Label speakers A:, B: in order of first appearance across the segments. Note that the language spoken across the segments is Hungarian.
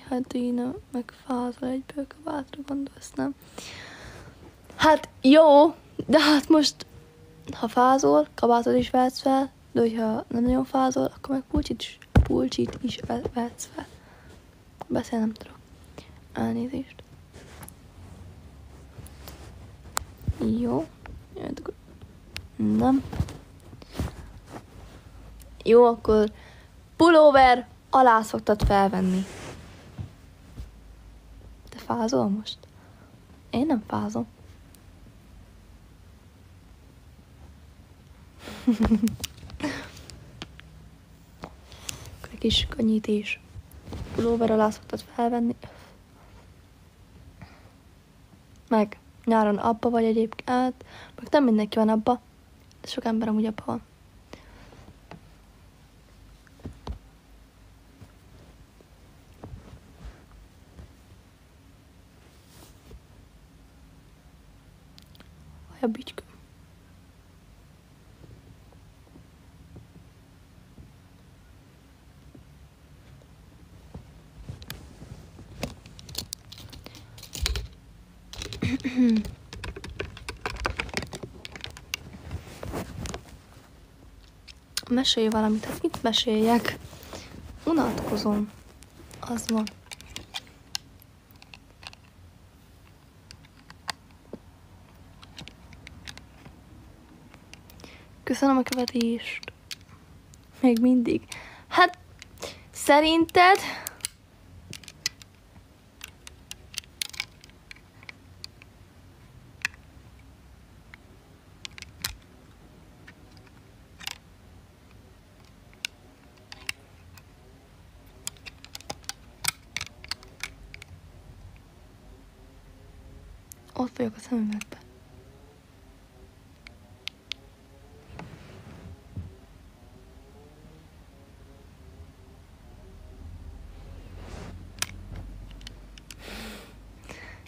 A: Hát én meg fázol egyből kabátra gondolsz, nem? Hát jó, de hát most, ha fázol, kabátot is vehetsz fel, de hogyha nem nagyon fázol, akkor meg pulcsit is vehetsz fel. Beszél nem tudok. Elnézést. Jó. Nem. Jó, akkor pulóver alá szoktad felvenni. Te fázol most? Én nem fázom. Egy kis könnyítés. Pulóver alá szoktad felvenni. Meg nyáron abba vagy egyébként. Meg nem mindenki van abba. De sok ember amúgy abba van. A bicskő. Mesélj valamit, hát mit meséljek? Unatkozom. Az van. Köszönöm a követést. Még mindig. Hát, szerinted... Ott vagyok a szemüvegben.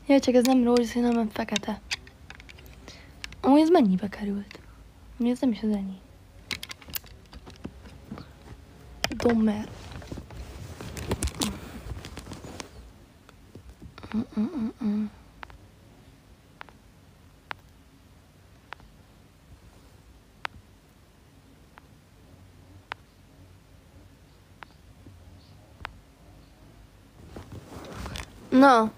A: Jaj, csak ez nem rózsaszín, hanem fekete. Amúgy ez mennyibe került? Mi ez nem is az ennyi. Dommer. Na.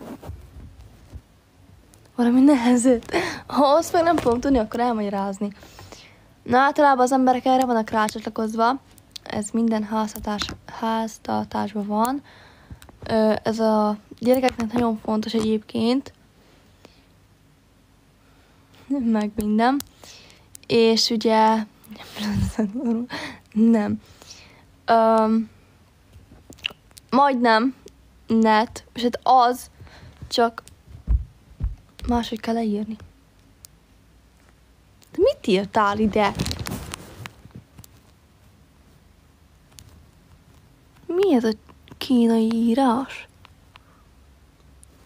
A: Valami nehezet. Ha azt meg nem fogom tudni, akkor elmagyarázni. Na, általában az emberek erre vannak rácsatlakozva. Ez minden háztartásban van. Ez a gyerekeknek nagyon fontos egyébként. Meg minden. És ugye... Nem. Majdnem net. És hát az csak máshogy kell leírni. De mit írtál ide? Mi ez a kínai írás?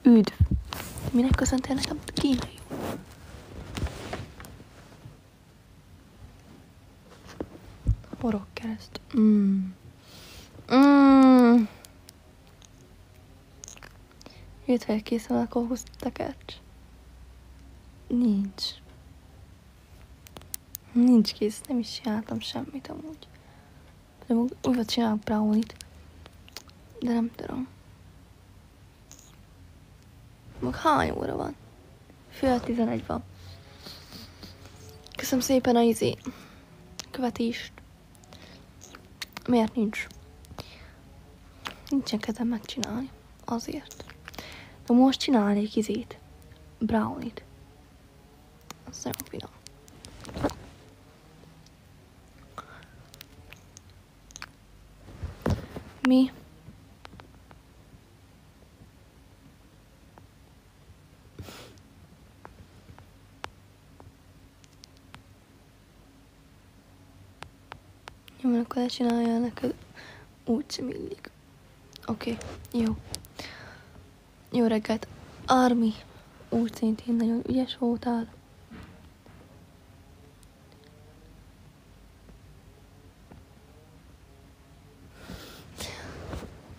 A: Üdv. Minek köszöntél nekem kínai? Horogkereszt. Jött fel készen, akkor húzd tekercs. Nincs kész, nem is csináltam semmit amúgy. De úgy csinálok brownie-t. De nem tudom. Mag hány óra van? Fél 11 van. Köszönöm szépen a követést. Miért nincs? Nincsen kedvem megcsinálni. Azért. De most csinálnék brownie-t. Az nagyon finom. Mi? Jó, akkor csinálja neked úgy sem illik. Oké, jó. Jó reggelt. Armi. Úgy szintén nagyon ügyes voltál.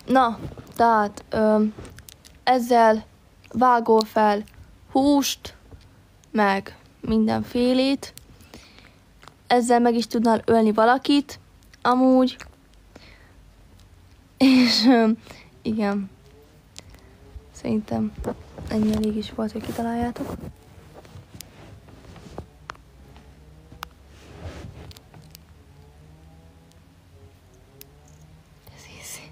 A: Na, Tehát ezzel vágol fel húst, meg mindenfélét. Ezzel meg is tudnál ölni valakit, amúgy. És igen. Szerintem ennyi elég is volt, hogy kitaláljátok. Ez easy.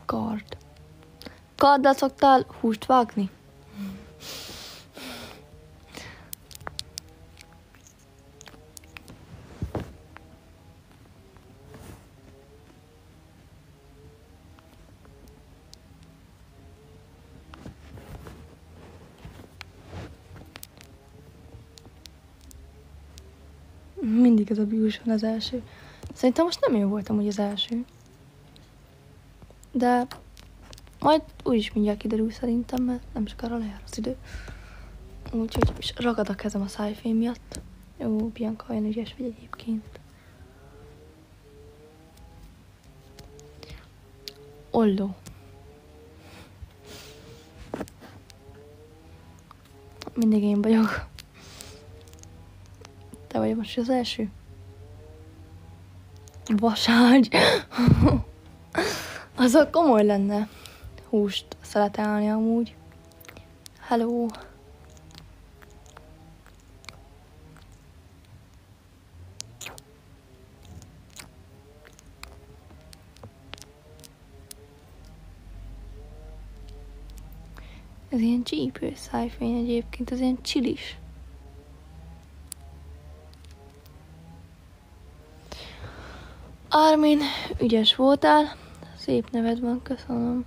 A: Kard. Karddal szoktál húst vágni? Mindig ez a bűs van az első. Szerintem most nem jó voltam, hogy az első. De majd úgyis mindjárt kiderül szerintem, mert nem sokára lejár az idő. Úgyhogy is ragad a kezem a szájfém miatt. Jó, Bianca olyan ügyes vagy egyébként. Olló. Mindig én vagyok. Te vagy most az első? Vaságy. Az a komoly lenne húst szeletelni amúgy. Hello. Ez ilyen csípős szájfény egyébként, ez ilyen csilis. Armin, ügyes voltál. Szép neved van, köszönöm.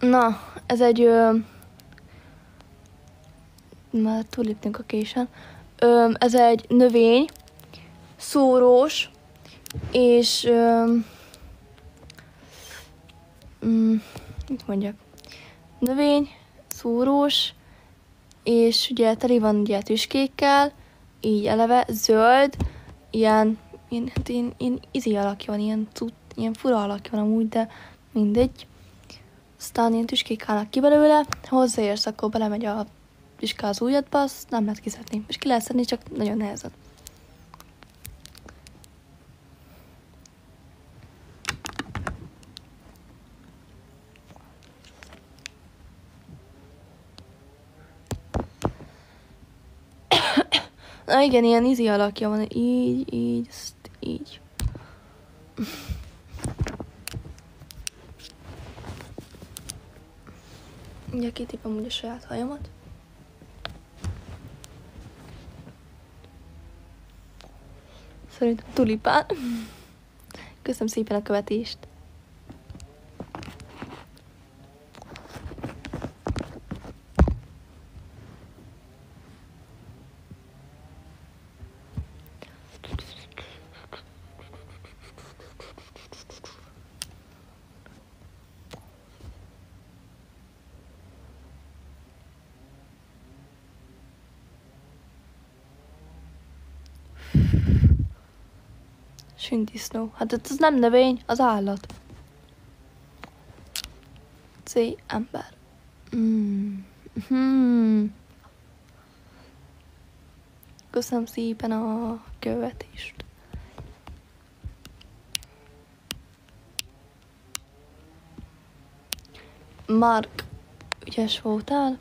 A: Na, ez egy... már túlléptünk a késen. Ez egy növény, szórós, és... mit mondjak? Növény, szórós, és ugye teli van ugye tüskékkel, így eleve zöld, ilyen izi alakja van, ilyen fura alakja van amúgy, de mindegy. Aztán ilyen tüskék állnak ki belőle, hozzáérsz, akkor belemegy a tüske az ujjadba, azt nem lehet kiszedni. És ki lehet szedni, csak nagyon nehezen. Na igen, ilyen izi alakja van, így, ezt így. Ugye kitépem úgy a saját hajamat. Szerintem tulipán. Köszönöm szépen a követést. Sündisznó. Hát ez nem növény, az állat. C. Ember. Köszönöm szépen a követést. Mark, ügyes voltál.